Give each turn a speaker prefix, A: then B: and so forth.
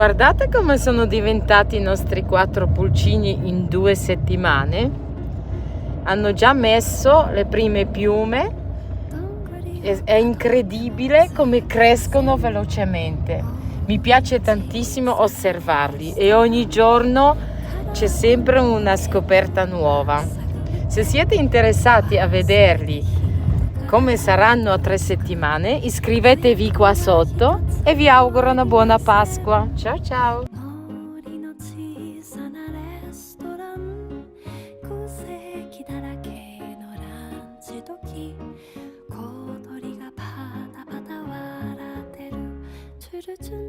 A: Guardate come sono diventati i nostri 4 pulcini in 2 settimane. Hanno già messo le prime piume. È incredibile come crescono velocemente. Mi piace tantissimo osservarli e ogni giorno c'è sempre una scoperta nuova. Se siete interessati a vederli come saranno a 3 settimane, iscrivetevi qua sotto e vi auguro una buona Pasqua. Ciao ciao!
B: 森の小さなレストラン空席だらけのランチ時小鳥がパタパタ笑ってるチュルチュル